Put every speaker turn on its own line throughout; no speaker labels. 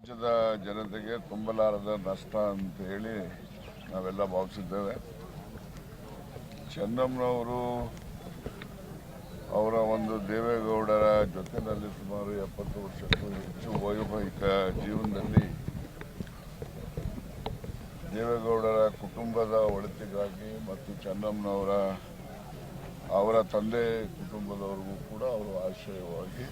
ರಾಜ್ಯದ ಜನತೆಗೆ ತುಂಬಲಾರದ ನಷ್ಟ ಅಂತ ಹೇಳಿ ನಾವೆಲ್ಲ ಭಾವಿಸಿದ್ದೇವೆ. ಚೆನ್ನಮ್ಮನವರು ಅವರ ಒಂದು ದೇವೇಗೌಡರ ಜೊತೆಯಲ್ಲಿ ಸುಮಾರು 70 ವರ್ಷಕ್ಕೂ ಹೆಚ್ಚು ವೈವಾಹಿಕ ಜೀವನದಲ್ಲಿ ದೇವೇಗೌಡರ ಕುಟುಂಬದ ಒಳಿತಿಗಾಗಿ ಮತ್ತು ಚೆನ್ನಮ್ಮನವರ ಅವರ ತಂದೆ ಕುಟುಂಬದವರಿಗೂ ಕೂಡ ಅವರು ಆಶ್ರಯವಾಗಿ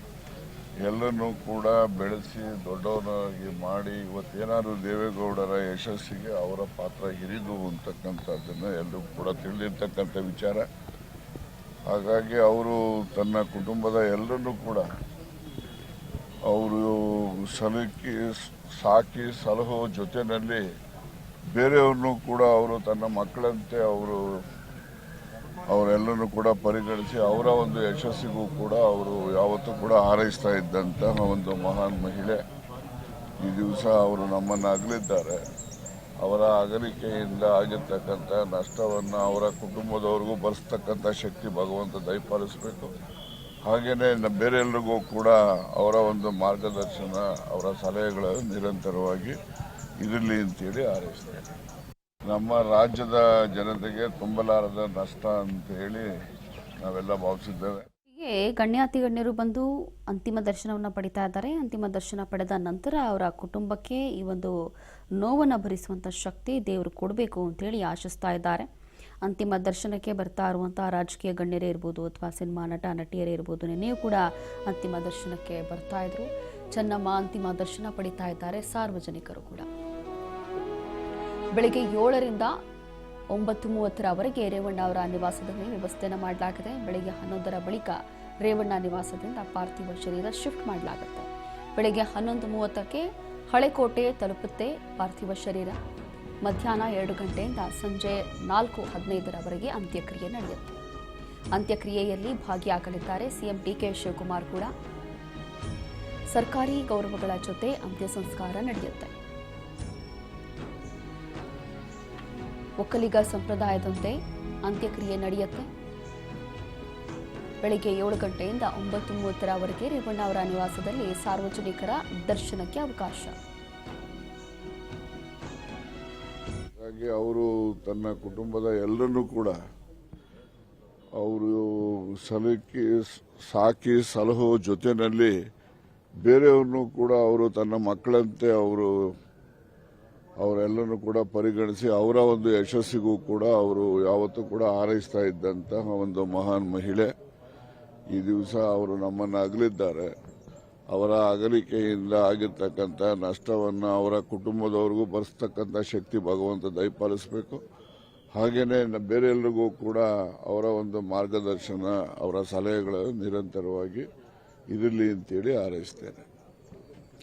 ಎಲ್ಲರನ್ನೂ ಕೂಡ ಬೆಳೆಸಿ ದೊಡ್ಡವರಾಗಿ ಮಾಡಿ ಇವತ್ತೇನಾದರೂ ದೇವೇಗೌಡರ ಯಶಸ್ಸಿಗೆ ಅವರ ಪಾತ್ರ ಹಿರಿದು ಅಂತಕ್ಕಂಥದ್ದನ್ನು ಎಲ್ಲರೂ ಕೂಡ ತಿಳಿದಿರ್ತಕ್ಕಂಥ ವಿಚಾರ. ಹಾಗಾಗಿ ಅವರು ತನ್ನ ಕುಟುಂಬದ ಎಲ್ಲರನ್ನೂ ಕೂಡ ಅವರು ಸಾಕಿ ಸಲಹೋ ಜೊತೆಯಲ್ಲಿ ಬೇರೆಯವ್ರನ್ನೂ ಕೂಡ ಅವರು ತನ್ನ ಮಕ್ಕಳಂತೆ ಅವರೆಲ್ಲರೂ ಕೂಡ ಪರಿಗಣಿಸಿ ಅವರ ಒಂದು ಯಶಸ್ಸಿಗೂ ಕೂಡ ಅವರು ಯಾವತ್ತೂ ಕೂಡ ಹಾರೈಸ್ತಾ ಇದ್ದಂತಹ ಒಂದು ಮಹಾನ್ ಮಹಿಳೆ. ಈ ದಿವಸ ಅವರು ನಮ್ಮನ್ನು ಅಗಲಿದ್ದಾರೆ. ಅವರ ಅಗಲಿಕೆಯಿಂದ ಆಗಿರ್ತಕ್ಕಂಥ ನಷ್ಟವನ್ನು ಅವರ ಕುಟುಂಬದವ್ರಿಗೂ ಭರಿಸ್ತಕ್ಕಂಥ ಶಕ್ತಿ ಭಗವಂತ ದಯಪಾಲಿಸಬೇಕು. ಹಾಗೆಯೇ ಬೇರೆ ಎಲ್ರಿಗೂ ಕೂಡ ಅವರ ಒಂದು ಮಾರ್ಗದರ್ಶನ ಅವರ ಸಲಹೆಗಳು ನಿರಂತರವಾಗಿ ಇರಲಿ ಅಂತೇಳಿ ಹಾರೈಸ್ತೇನೆ. ನಮ್ಮ ರಾಜ್ಯದ ಜನತೆಗೆ ತುಂಬಲಾರದ ನಷ್ಟ ಅಂತ ಹೇಳಿ ನಾವೆಲ್ಲ ಭಾವಿಸಿದ್ದೇವೆ.
ಹೀಗೆ ಗಣ್ಯಾತಿ ಗಣ್ಯರು ಬಂದು ಅಂತಿಮ ದರ್ಶನವನ್ನು ಪಡಿತಾ ಇದ್ದಾರೆ. ಅಂತಿಮ ದರ್ಶನ ಪಡೆದ ನಂತರ ಅವರ ಕುಟುಂಬಕ್ಕೆ ಈ ಒಂದು ನೋವನ್ನು ಭರಿಸುವಂಥ ಶಕ್ತಿ ದೇವರು ಕೊಡಬೇಕು ಅಂತೇಳಿ ಆಶಿಸ್ತಾ ಇದ್ದಾರೆ. ಅಂತಿಮ ದರ್ಶನಕ್ಕೆ ಬರ್ತಾ ಇರುವಂತಹ ರಾಜಕೀಯ ಗಣ್ಯರೇ ಇರ್ಬೋದು ಅಥವಾ ಸಿನಿಮಾ ನಟ ನಟಿಯರೇ ಇರ್ಬೋದು, ನಿನ್ನೆಯೂ ಕೂಡ ಅಂತಿಮ ದರ್ಶನಕ್ಕೆ ಬರ್ತಾ ಇದ್ರು. ಚೆನ್ನಮ್ಮ ಅಂತಿಮ ದರ್ಶನ ಪಡಿತಾ ಇದ್ದಾರೆ. ಸಾರ್ವಜನಿಕರು ಕೂಡ ಬೆಳಗ್ಗೆ 7ರಿಂದ 9:30ರವರೆಗೆ ರೇವಣ್ಣ ಅವರ ನಿವಾಸದಲ್ಲಿ ವ್ಯವಸ್ಥೆಯನ್ನು ಮಾಡಲಾಗಿದೆ. ಬೆಳಗ್ಗೆ 11ರ ಬಳಿಕ ರೇವಣ್ಣ ನಿವಾಸದಿಂದ ಪಾರ್ಥಿವ ಶರೀರ ಶಿಫ್ಟ್ ಮಾಡಲಾಗುತ್ತೆ. ಬೆಳಗ್ಗೆ 11:30ಕ್ಕೆ ಹಳೆಕೋಟೆ ತಲುಪುತ್ತೆ ಪಾರ್ಥಿವ ಶರೀರ. ಮಧ್ಯಾಹ್ನ 2 ಗಂಟೆಯಿಂದ ಸಂಜೆ 4:15ರವರೆಗೆ ಅಂತ್ಯಕ್ರಿಯೆ ನಡೆಯುತ್ತೆ. ಅಂತ್ಯಕ್ರಿಯೆಯಲ್ಲಿ ಭಾಗಿಯಾಗಲಿದ್ದಾರೆ ಸಿಎಂ ಡಿಕೆ ಶಿವಕುಮಾರ್ ಕೂಡ. ಸರ್ಕಾರಿ ಗೌರವಗಳ ಜೊತೆ ಅಂತ್ಯ ಸಂಸ್ಕಾರ ನಡೆಯುತ್ತೆ. ಒಕ್ಕಲಿಗ ಸಂಪ್ರದಾಯದಂತೆ ಅಂತ್ಯಕ್ರಿಯೆ ನಡೆಯುತ್ತೆ. ಬೆಳಗ್ಗೆ 7 ಗಂಟೆಯಿಂದ 9:30ರವರೆಗೆ ರೇವಣ್ಣ ಅವರ ನಿವಾಸದಲ್ಲಿ ಸಾರ್ವಜನಿಕರ ದರ್ಶನಕ್ಕೆ ಅವಕಾಶ.
ಹಾಗಾಗಿ ಅವರು ತನ್ನ ಕುಟುಂಬದ ಎಲ್ಲರನ್ನೂ ಕೂಡ ಅವರು ಸಾಕಿ ಸಲಹೋ ಜೊತೆಯಲ್ಲಿ ಬೇರೆಯವ್ರನ್ನೂ ಕೂಡ ಅವರು ತನ್ನ ಮಕ್ಕಳಂತೆ ಅವರೆಲ್ಲರೂ ಕೂಡ ಪರಿಗಣಿಸಿ ಅವರ ಒಂದು ಯಶಸ್ಸಿಗೂ ಕೂಡ ಅವರು ಯಾವತ್ತೂ ಕೂಡ ಹಾರೈಸ್ತಾ ಇದ್ದಂತಹ ಒಂದು ಮಹಾನ್ ಮಹಿಳೆ. ಈ ದಿವಸ ಅವರು ನಮ್ಮನ್ನು ಅಗಲಿದ್ದಾರೆ. ಅವರ ಅಗಲಿಕೆಯಿಂದ ಆಗಿರ್ತಕ್ಕಂಥ ನಷ್ಟವನ್ನು ಅವರ ಕುಟುಂಬದವ್ರಿಗೂ ಭರಿಸ್ತಕ್ಕಂಥ ಶಕ್ತಿ ಭಗವಂತ ದಯಪಾಲಿಸಬೇಕು. ಹಾಗೆಯೇ ಬೇರೆ ಎಲ್ರಿಗೂ ಕೂಡ ಅವರ ಒಂದು ಮಾರ್ಗದರ್ಶನ ಅವರ ಸಲಹೆಗಳು ನಿರಂತರವಾಗಿ ಇರಲಿ ಅಂತೇಳಿ ಹಾರೈಸ್ತೇನೆ.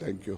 Thank you.